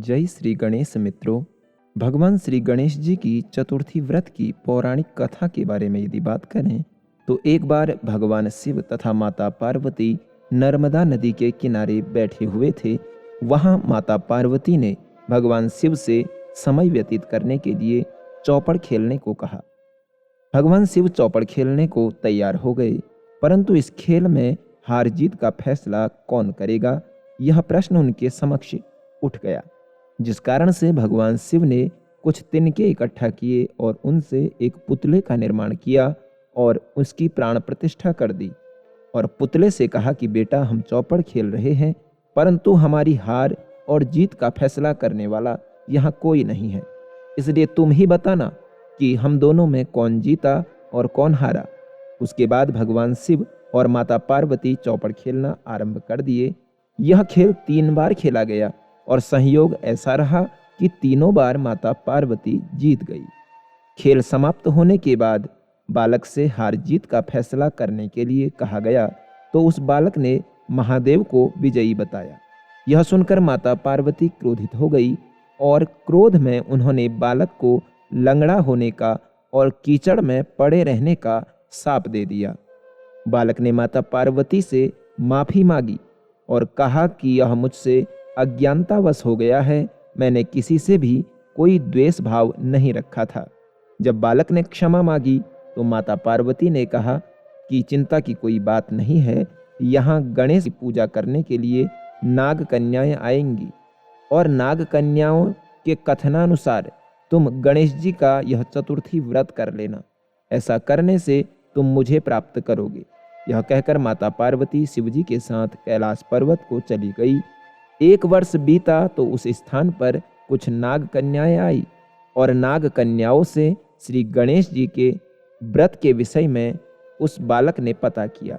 जय श्री गणेश मित्रों। भगवान श्री गणेश जी की चतुर्थी व्रत की पौराणिक कथा के बारे में यदि बात करें तो एक बार भगवान शिव तथा माता पार्वती नर्मदा नदी के किनारे बैठे हुए थे। वहां माता पार्वती ने भगवान शिव से समय व्यतीत करने के लिए चौपड़ खेलने को कहा। भगवान शिव चौपड़ खेलने को तैयार हो गए, परंतु इस खेल में हार जीत का फैसला कौन करेगा, यह प्रश्न उनके समक्ष उठ गया। जिस कारण से भगवान शिव ने कुछ तिनके इकट्ठा किए और उनसे एक पुतले का निर्माण किया और उसकी प्राण प्रतिष्ठा कर दी और पुतले से कहा कि बेटा, हम चौपड़ खेल रहे हैं, परंतु हमारी हार और जीत का फैसला करने वाला यहाँ कोई नहीं है, इसलिए तुम ही बताना कि हम दोनों में कौन जीता और कौन हारा। उसके बाद भगवान शिव और माता पार्वती चौपड़ खेलना आरंभ कर दिए। यह खेल 3 बार खेला गया और संयोग ऐसा रहा कि तीनों बार माता पार्वती जीत गई। खेल समाप्त होने के बाद बालक से हार जीत का फैसला करने के लिए कहा गया तो उस बालक ने महादेव को विजयी बताया। यह सुनकर माता पार्वती क्रोधित हो गई और क्रोध में उन्होंने बालक को लंगड़ा होने का और कीचड़ में पड़े रहने का शाप दे दिया। बालक ने माता पार्वती से माफी मांगी और कहा कि यह मुझसे अज्ञानतावश हो गया है, मैंने किसी से भी कोई द्वेष भाव नहीं रखा था। जब बालक ने क्षमा मांगी तो माता पार्वती ने कहा कि चिंता की कोई बात नहीं है, यहाँ गणेश की पूजा करने के लिए नाग कन्याएं आएंगी और नाग कन्याओं के कथनानुसार तुम गणेश जी का यह चतुर्थी व्रत कर लेना, ऐसा करने से तुम मुझे प्राप्त करोगे। यह कहकर माता पार्वती शिवजी के साथ कैलाश पर्वत को चली गई। 1 वर्ष बीता तो उस स्थान पर कुछ नाग कन्याएं आई और नाग कन्याओं से श्री गणेश जी के व्रत के विषय में उस बालक ने पता किया।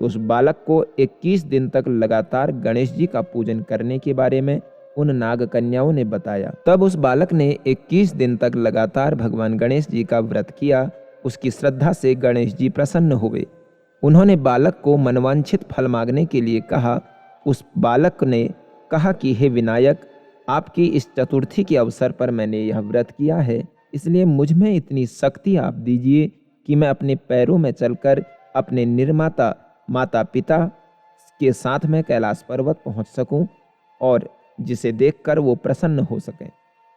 उस बालक को 21 दिन तक लगातार गणेश जी का पूजन करने के बारे में उन नाग कन्याओं ने बताया। तब उस बालक ने 21 दिन तक लगातार भगवान गणेश जी का व्रत किया। उसकी श्रद्धा से गणेश जी प्रसन्न हुए। उन्होंने बालक को मनवांछित फल मांगने के लिए कहा। उस बालक ने कहा कि हे विनायक, आपकी इस चतुर्थी के अवसर पर मैंने यह व्रत किया है, इसलिए मुझ में इतनी शक्ति आप दीजिए कि मैं अपने पैरों में चलकर अपने निर्माता माता पिता के साथ में कैलाश पर्वत पहुंच सकूं और जिसे देखकर वो प्रसन्न हो सकें।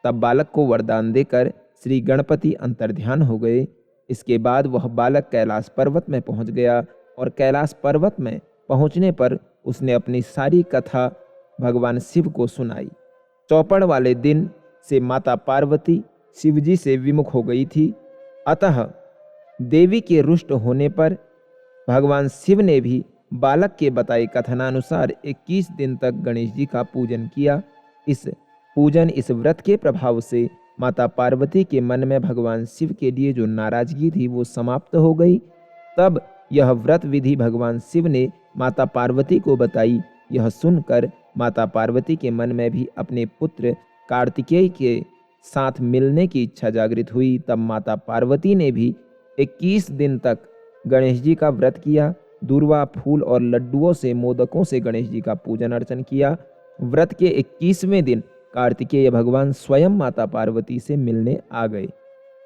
तब बालक को वरदान देकर श्री गणपति अंतर्ध्यान हो गए। इसके बाद वह बालक कैलाश पर्वत में पहुंच गया और कैलाश पर्वत में पहुंचने पर उसने अपनी सारी कथा भगवान शिव को सुनाई। चौपड़ वाले दिन से माता पार्वती शिवजी से विमुख हो गई थी, अतः देवी के रुष्ट होने पर भगवान शिव ने भी बालक के बताए कथनानुसार 21 दिन तक गणेश जी का पूजन किया। इस व्रत के प्रभाव से माता पार्वती के मन में भगवान शिव के लिए जो नाराजगी थी वो समाप्त हो गई। तब यह व्रत विधि भगवान शिव ने माता पार्वती को बताई। यह सुनकर माता पार्वती के मन में भी अपने पुत्र कार्तिकेय के साथ मिलने की इच्छा जागृत हुई। तब माता पार्वती ने भी 21 दिन तक गणेश जी का व्रत किया। दूर्वा फूल और लड्डुओं से मोदकों से गणेश जी का पूजन अर्चन किया। व्रत के 21वें दिन कार्तिकेय भगवान स्वयं माता पार्वती से मिलने आ गए।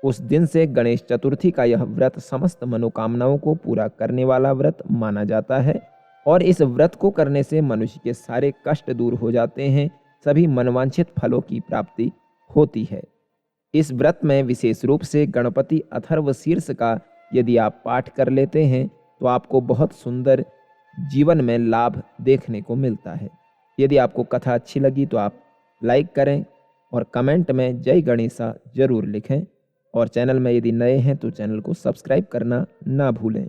उस दिन से गणेश चतुर्थी का यह व्रत समस्त मनोकामनाओं को पूरा करने वाला व्रत माना जाता है और इस व्रत को करने से मनुष्य के सारे कष्ट दूर हो जाते हैं, सभी मनवांछित फलों की प्राप्ति होती है। इस व्रत में विशेष रूप से गणपति अथर्व शीर्ष का यदि आप पाठ कर लेते हैं तो आपको बहुत सुंदर जीवन में लाभ देखने को मिलता है। यदि आपको कथा अच्छी लगी तो आप लाइक करें और कमेंट में जय गणेशा जरूर लिखें और चैनल में यदि नए हैं तो चैनल को सब्सक्राइब करना ना भूलें।